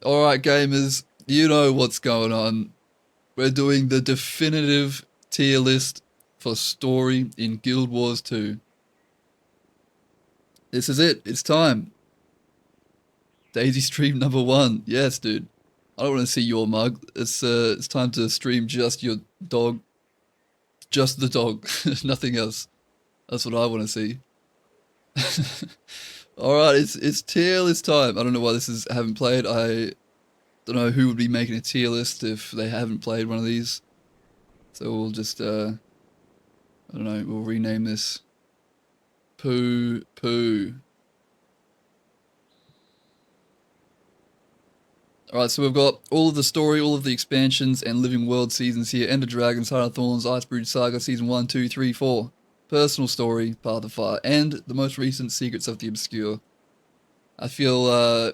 Alright, gamers, you know what's going on. We're doing the definitive tier list for story in Guild Wars 2. This is it. It's time. Daisy stream number 1. Yes, dude. I don't want to see your mug. It's time to stream just your dog. Just the dog. Nothing else. That's what I want to see. Alright, it's tier list time. I don't know why I haven't played. I don't know who would be making a tier list if they haven't played one of these. So we'll just, I don't know, we'll rename this Poo Poo. Alright, so we've got all of the story, all of the expansions and Living World seasons here. Ender Dragons, Heart of Thorns, Icebrood Saga, Season 1, 2, 3, 4. Personal Story, Path of Fire, and the most recent Secrets of the Obscure. I feel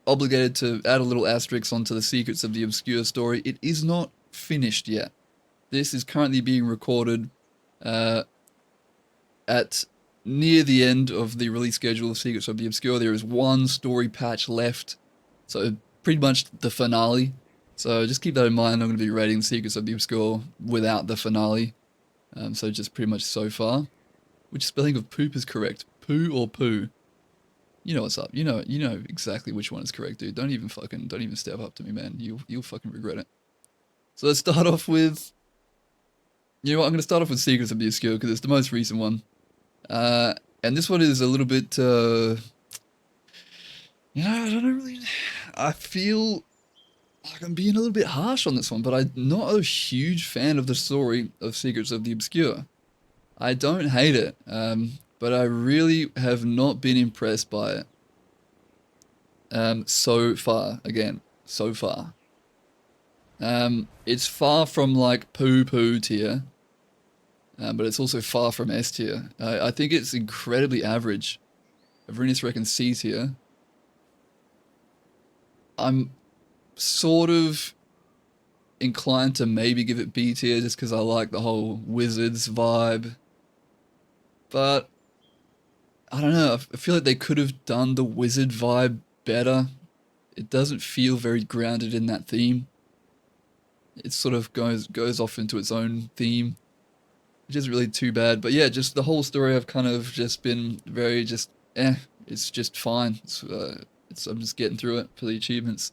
obligated to add a little asterisk onto the Secrets of the Obscure story. It is not finished yet. This is currently being recorded at near the end of the release schedule of Secrets of the Obscure. There is one story patch left, so pretty much the finale. So just keep that in mind. I'm going to be rating Secrets of the Obscure without the finale. So just pretty much so far. Which spelling of poop is correct? Poo or poo? You know what's up. You know exactly which one is correct, dude. Don't even step up to me, man. You'll fucking regret it. So let's start off with, you know what, I'm going to start off with Secrets of the Obscure because it's the most recent one. And this one is a little bit, I don't really, I feel like I'm being a little bit harsh on this one, but I'm not a huge fan of the story of Secrets of the Obscure. I don't hate it, but I really have not been impressed by it. So far, again, so far. It's far from like poo poo tier, but it's also far from S tier. I think it's incredibly average. Averinus reckons C tier. I'm sort of inclined to maybe give it B tier just because I like the whole wizards vibe. But I don't know, I feel like they could have done the wizard vibe better. It doesn't feel very grounded in that theme. It sort of goes off into its own theme, which isn't really too bad. But yeah, just the whole story I've kind of just been very just, it's just fine. I'm just getting through it for the achievements.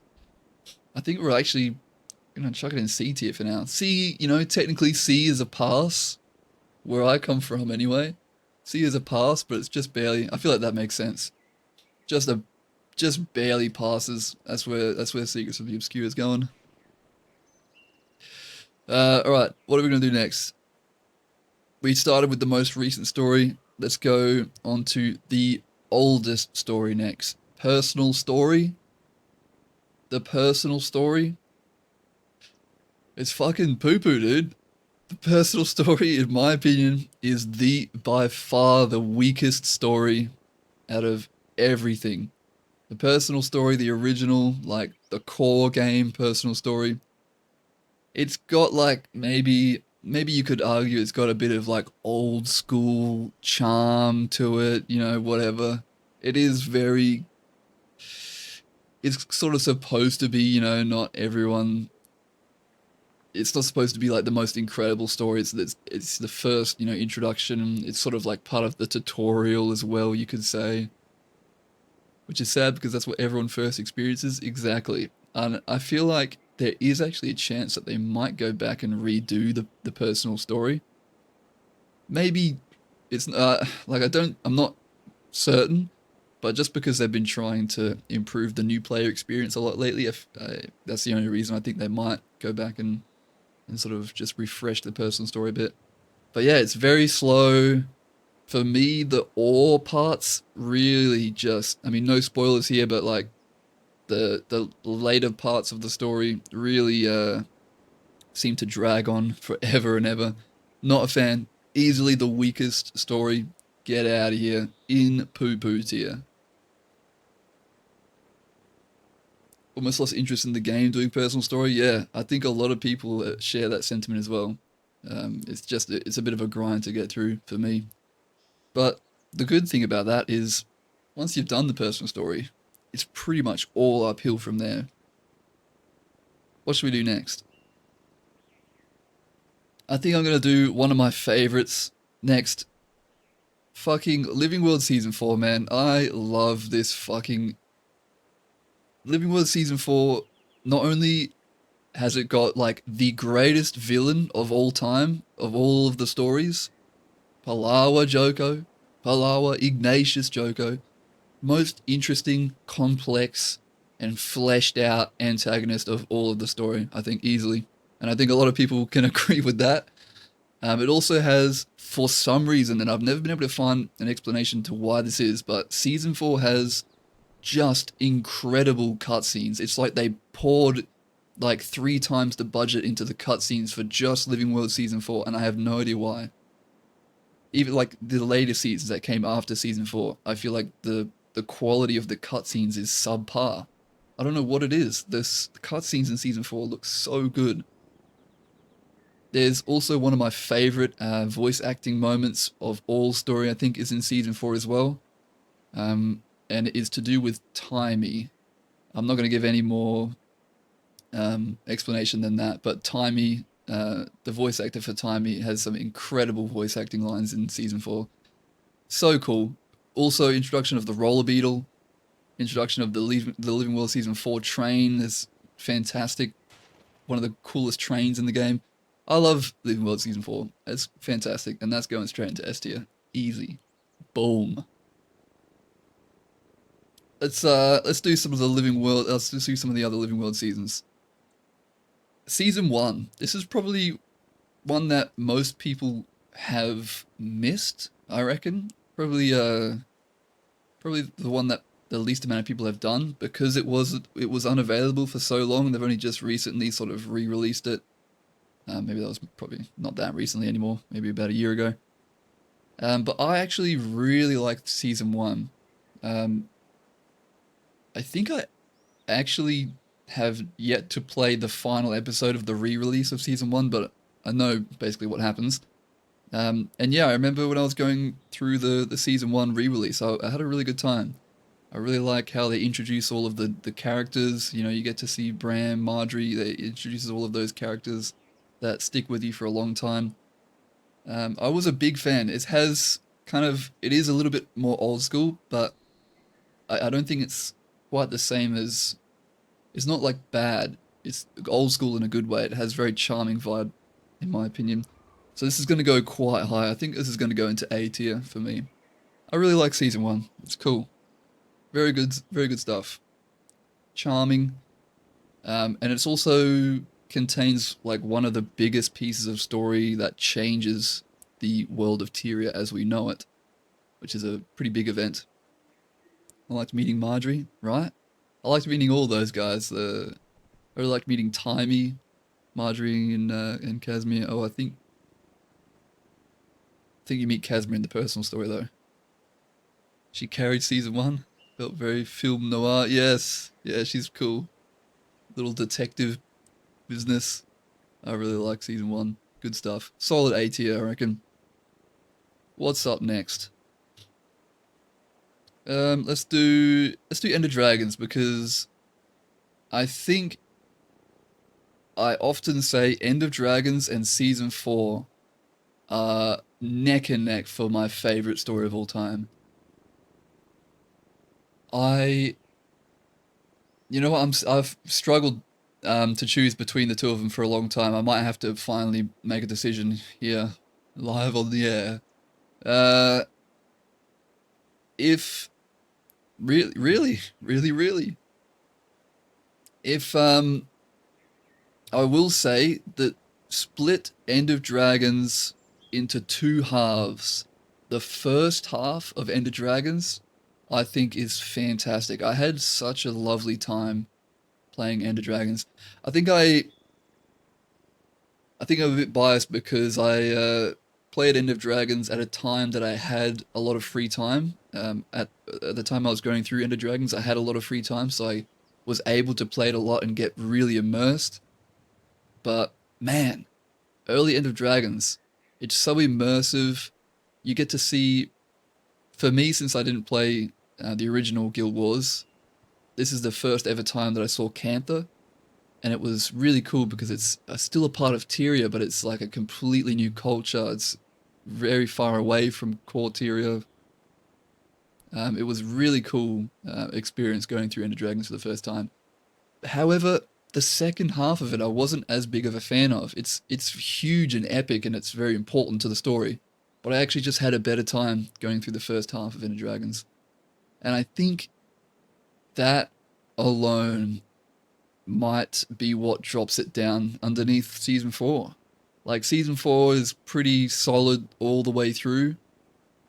I think we're actually gonna chuck it in C tier for now. C, technically C is a pass, where I come from anyway. C is a pass, but it's just barely. I feel like that makes sense. Just barely passes. That's where Secrets of the Obscure is going. Alright, what are we gonna do next? We started with the most recent story. Let's go on to the oldest story next. Personal story. The personal story. It's fucking poo-poo, dude. The personal story, in my opinion, is by far the weakest story out of everything. The personal story, the original, like the core game personal story. It's got like maybe you could argue it's got a bit of like old school charm to it, whatever. It is very, it's sort of supposed to be, not everyone, it's not supposed to be like the most incredible story. It's the first, introduction. It's sort of like part of the tutorial as well, you could say. Which is sad because that's what everyone first experiences. Exactly. And I feel like there is actually a chance that they might go back and redo the personal story. Maybe it's I'm not certain, but just because they've been trying to improve the new player experience a lot lately, that's the only reason I think they might go back and sort of just refresh the personal story a bit. But yeah, it's very slow. For me, the ore parts really just, I mean, no spoilers here, but like the later parts of the story really seem to drag on forever and ever. Not a fan. Easily the weakest story. Get out of here. In poo-poo tier. Almost lost interest in the game doing personal story. Yeah, I think a lot of people share that sentiment as well. It's a bit of a grind to get through for me. But the good thing about that is once you've done the personal story, it's pretty much all uphill from there. What should we do next? I think I'm gonna do one of my favorites next. Fucking Living World Season 4, man. I love this fucking Living World Season 4. Not only has it got like the greatest villain of all time, of all of the stories, Palawa Joko, Palawa Ignatius Joko, most interesting, complex, and fleshed out antagonist of all of the story, I think, easily. And I think a lot of people can agree with that. It also has, for some reason, and I've never been able to find an explanation to why this is, but Season 4 has just incredible cutscenes. It's like they poured like 3 times the budget into the cutscenes for just Living World Season 4, and I have no idea why. Even like the later seasons that came after Season 4, I feel like the quality of the cutscenes is subpar. I don't know what it is. The cutscenes in Season 4 look so good. There's also one of my favorite voice acting moments of all story, I think, is in Season 4 as well. And it is to do with Timey. I'm not going to give any more explanation than that, but Timey, the voice actor for Timey, has some incredible voice acting lines in Season 4. So cool. Also, introduction of the Roller Beetle, introduction of the Living World Season 4 train is fantastic. One of the coolest trains in the game. I love Living World Season 4. It's fantastic, and that's going straight into S tier. Easy. Boom. Let's do some of the Living World. Let's just do some of the other Living World seasons. Season 1. This is probably one that most people have missed, I reckon. Probably the one that the least amount of people have done, because it was unavailable for so long. They've only just recently sort of re-released it. Maybe that was probably not that recently anymore. Maybe about a year ago. But I actually really liked Season 1. I think I actually have yet to play the final episode of the re-release of Season 1, but I know basically what happens. And yeah, I remember when I was going through the Season 1 re-release, I had a really good time. I really like how they introduce all of the characters. You know, you get to see Bram, Marjorie. They introduces all of those characters that stick with you for a long time. I was a big fan. It has it is a little bit more old school, but I don't think it's quite the same as, it's not like bad. It's old school in a good way. It has very charming vibe, in my opinion. So this is going to go quite high. I think this is going to go into A tier for me. I really like Season 1. It's cool. Very good stuff. Charming. And it's also contains like one of the biggest pieces of story that changes the world of Tyria as we know it, which is a pretty big event. I liked meeting Marjorie, right? I liked meeting all those guys. I really liked meeting Timey, Marjorie, and Casimir. Oh, I think you meet Casimir in the personal story though. She carried Season 1. Felt very film noir. Yes, yeah, she's cool. Little detective business. I really like Season 1. Good stuff. Solid A tier, I reckon. What's up next? Let's do Ender Dragons, because I think I often say End of Dragons and Season 4 are neck and neck for my favorite story of all time. You know what, I've struggled to choose between the two of them for a long time. I might have to finally make a decision here, live on the air. Uh, if really, if I will say that split End of Dragons into two halves. The first half of End of Dragons, I think, is fantastic. I had such a lovely time playing End of Dragons. I think I'm a bit biased because I played End of Dragons at a time that I had a lot of free time. At the time I was going through End of Dragons, I had a lot of free time, so I was able to play it a lot and get really immersed. But man, early End of Dragons, it's so immersive. You get to see, for me, since I didn't play the original Guild Wars, this is the first ever time that I saw Cantha. and it was really cool because it's still a part of Tyria, but it's like a completely new culture. It's very far away from core Tyria. It was really cool experience going through Ender Dragons for the first time. However, the second half of it I wasn't as big of a fan of. It's huge and epic and it's very important to the story. But I actually just had a better time going through the first half of Ender Dragons. And I think that alone might be what drops it down underneath season 4. Like season 4 is pretty solid all the way through.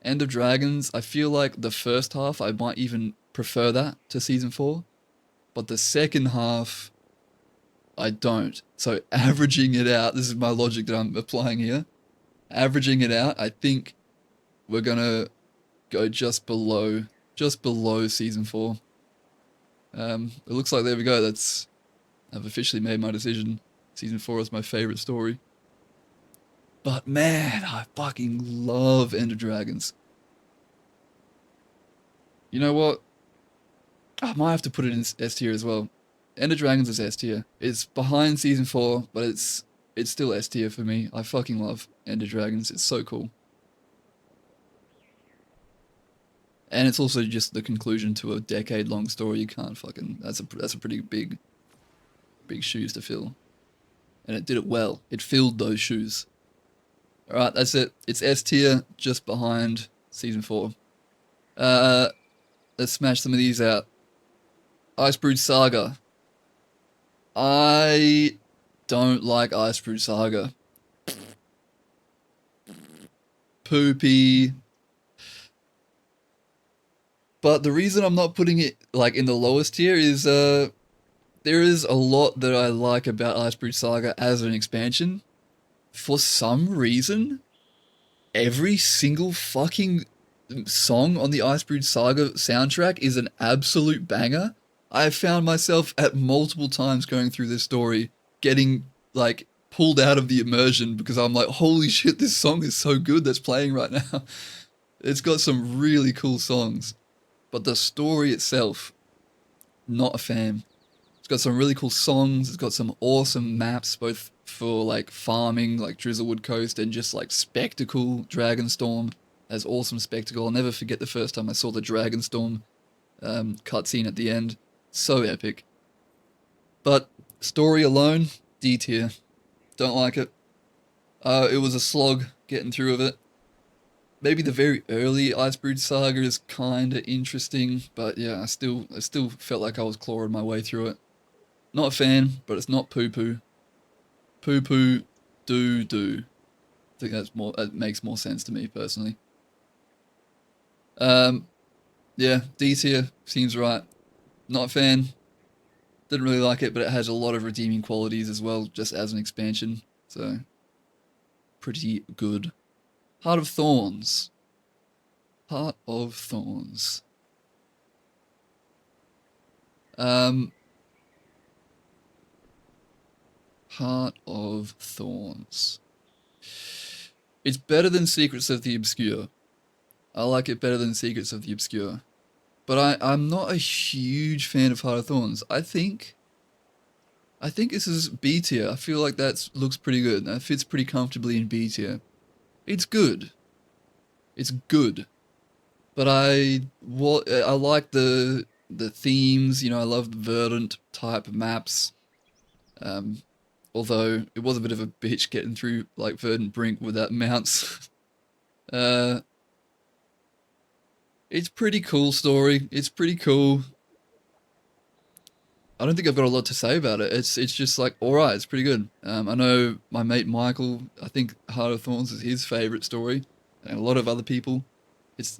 End of Dragons, I feel like the first half I might even prefer that to season 4, but the second half I don't. So averaging it out, this is my logic that I'm applying here. Averaging it out, I think we're gonna go just below season 4. It looks like there we go. I've officially made my decision. Season 4 is my favorite story. But man, I fucking love Ender Dragons. You know what? I might have to put it in S tier as well. Ender Dragons is S tier. It's behind season 4, but it's still S tier for me. I fucking love Ender Dragons. It's so cool. And it's also just the conclusion to a decade-long story. You can't fucking that's a pretty big shoes to fill. And it did it well. It filled those shoes. Alright, that's it. It's S tier, just behind season 4. Let's smash some of these out. Icebrood Saga. I don't like Icebrood Saga. Poopy. But the reason I'm not putting it like in the lowest tier is there is a lot that I like about Icebrood Saga as an expansion. For some reason, every single fucking song on the Icebrood Saga soundtrack is an absolute banger. I found myself at multiple times going through this story getting like pulled out of the immersion because I'm like, holy shit, this song is so good that's playing right now. It's got some really cool songs, but the story itself, not a fan. It's got some really cool songs. It's got some awesome maps, both for like farming, like Drizzlewood Coast, and just like spectacle. Dragonstorm has awesome spectacle. I'll never forget the first time I saw the Dragonstorm cutscene at the end. So epic. But story alone, D tier. Don't like it. It was a slog getting through of it. Maybe the very early Icebrood Saga is kind of interesting, but yeah, I still felt like I was clawing my way through it. Not a fan, but it's not poo poo. Poo poo, do. I think that makes more sense to me personally. Yeah, D tier seems right. Not a fan. Didn't really like it, but it has a lot of redeeming qualities as well, just as an expansion. So, pretty good. Heart of Thorns. Heart of Thorns. Heart of Thorns. It's better than Secrets of the Obscure. I like it better than Secrets of the Obscure. But I'm not a huge fan of Heart of Thorns. I think this is B tier. I feel like that looks pretty good. That fits pretty comfortably in B tier. It's good. It's good. But I like the themes, you know, I love the verdant type maps. Although it was a bit of a bitch getting through like Verdant Brink without mounts. It's pretty cool story. It's pretty cool. I don't think I've got a lot to say about it. It's just like alright, it's pretty good. I know my mate Michael, I think Heart of Thorns is his favourite story, and a lot of other people. It's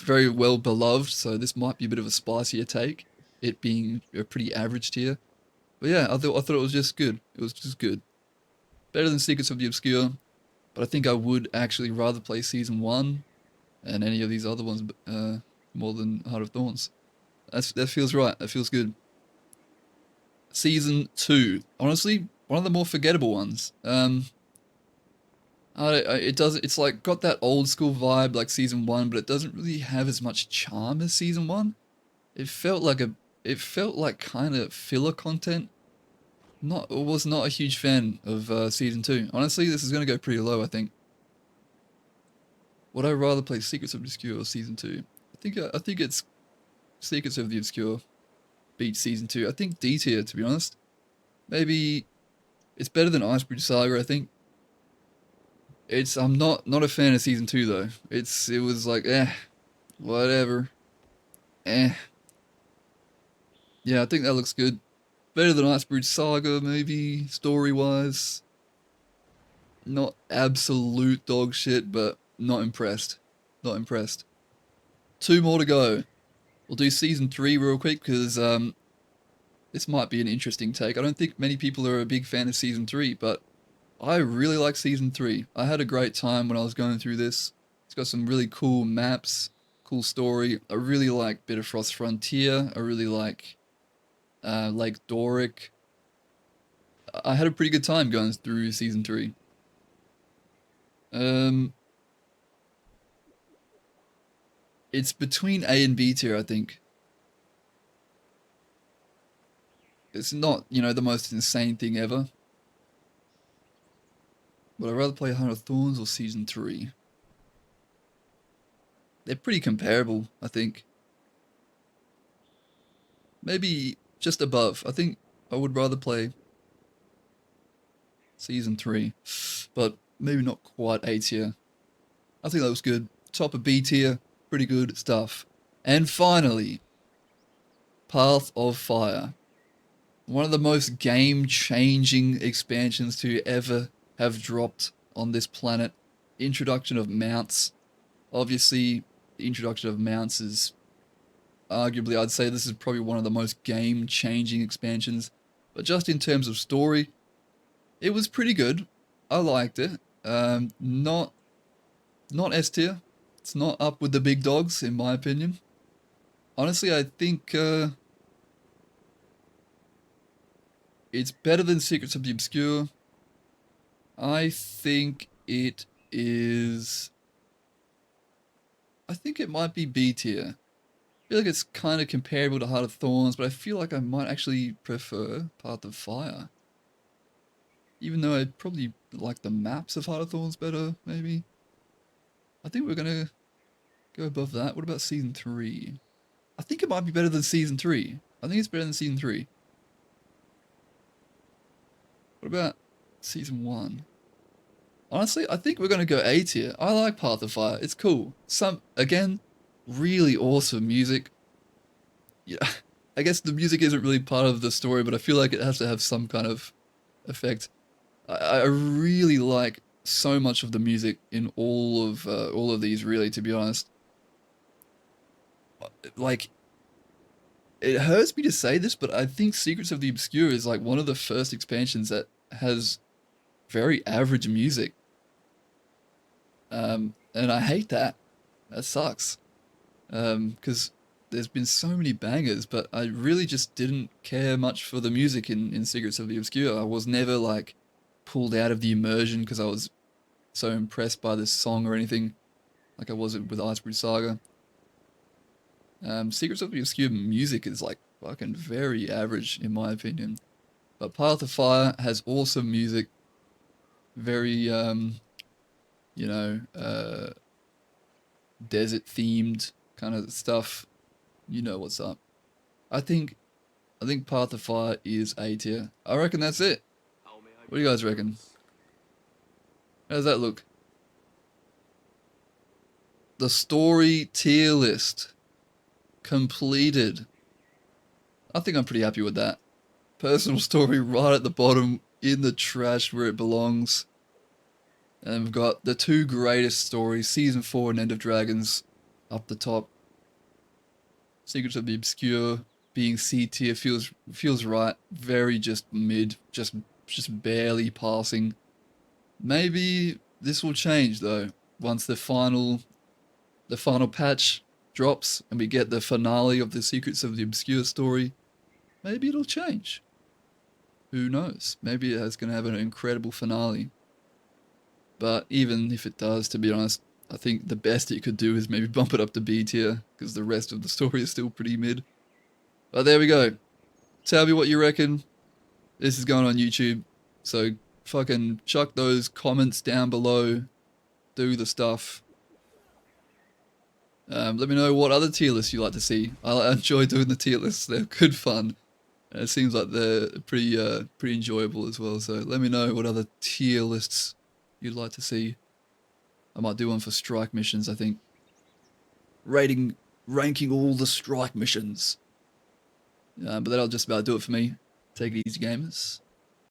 very well beloved, so this might be a bit of a spicier take, it being a pretty average tier. But yeah, I thought it was just good. It was just good. Better than Secrets of the Obscure, but I think I would actually rather play Season 1 and any of these other ones more than Heart of Thorns. That feels right. That feels good. Season 2. Honestly, one of the more forgettable ones. It's like got that old school vibe like Season 1, but it doesn't really have as much charm as Season 1. It felt like kind of filler content. was not a huge fan of season 2. Honestly, this is gonna go pretty low, I think. Would I rather play Secrets of the Obscure or season 2? I think it's Secrets of the Obscure beats season 2. I think D tier, to be honest. Maybe it's better than Icebrood Saga, I think. I'm not a fan of season 2 though. It was like whatever. Eh. Yeah, I think that looks good. Better than Icebrood Saga, maybe, story wise. Not absolute dog shit, but not impressed. Not impressed. 2 more to go. We'll do season 3 real quick because this might be an interesting take. I don't think many people are a big fan of season 3, but I really like season 3. I had a great time when I was going through this. It's got some really cool maps, cool story. I really like Bitterfrost Frontier. I really like Lake Doric. I had a pretty good time going through season 3. Um, it's between A and B tier, I think. It's not, the most insane thing ever. Would I rather play Heart of Thorns or season 3? They're pretty comparable, I think. Maybe just above. I think I would rather play season 3, but maybe not quite A tier. I think that was good. Top of B tier, pretty good stuff. And finally, Path of Fire. One of the most game-changing expansions to ever have dropped on this planet. Introduction of mounts. Obviously, the introduction of mounts is arguably, I'd say this is probably one of the most game-changing expansions. But just in terms of story, it was pretty good. I liked it. Not S tier. It's not up with the big dogs, in my opinion. Honestly, I think it's better than Secrets of the Obscure. I think it is. I think it might be B tier. I feel like it's kind of comparable to Heart of Thorns, but I feel like I might actually prefer Path of Fire. Even though I probably like the maps of Heart of Thorns better, maybe. I think we're gonna go above that. What about season 3? I think it might be better than season 3. I think it's better than season 3. What about season 1? Honestly, I think we're gonna go A tier. I like Path of Fire. It's cool. Again, really awesome music. Yeah, I guess the music isn't really part of the story, but I feel like it has to have some kind of effect. I really like so much of the music in all of these. Really, to be honest, like it hurts me to say this, but I think Secrets of the Obscure is like one of the first expansions that has very average music. And I hate that. That sucks. Because there's been so many bangers, but I really just didn't care much for the music in Secrets of the Obscure. I was never like pulled out of the immersion because I was so impressed by this song or anything, like I wasn't with Icebrood Saga. Secrets of the Obscure music is like fucking very average in my opinion. But Path of Fire has awesome music, very you know, desert themed kind of stuff. You know what's up. I think I think Path of Fire is A tier. I reckon that's it. What do you guys reckon? How does that look? The story tier list completed. I think I'm pretty happy with that. Personal story right at the bottom in the trash where it belongs. And we've got the 2 greatest stories, Season 4 and End of Dragons, up the top. Secrets of the Obscure being C tier feels right. Very just mid, just barely passing. Maybe this will change though once the final patch drops and we get the finale of the Secrets of the Obscure story. Maybe it'll change. Who knows? Maybe it's going to have an incredible finale. But even if it does, to be honest, I think the best it could do is maybe bump it up to B tier, because the rest of the story is still pretty mid. But there we go. Tell me what you reckon. This is going on YouTube, so fucking chuck those comments down below. Do the stuff. Let me know what other tier lists you like to see. I enjoy doing the tier lists. They're good fun. It seems like they're pretty enjoyable as well. So let me know what other tier lists you'd like to see. I might do one for strike missions, I think. Ranking all the strike missions. But that'll just about do it for me. Take it easy, gamers.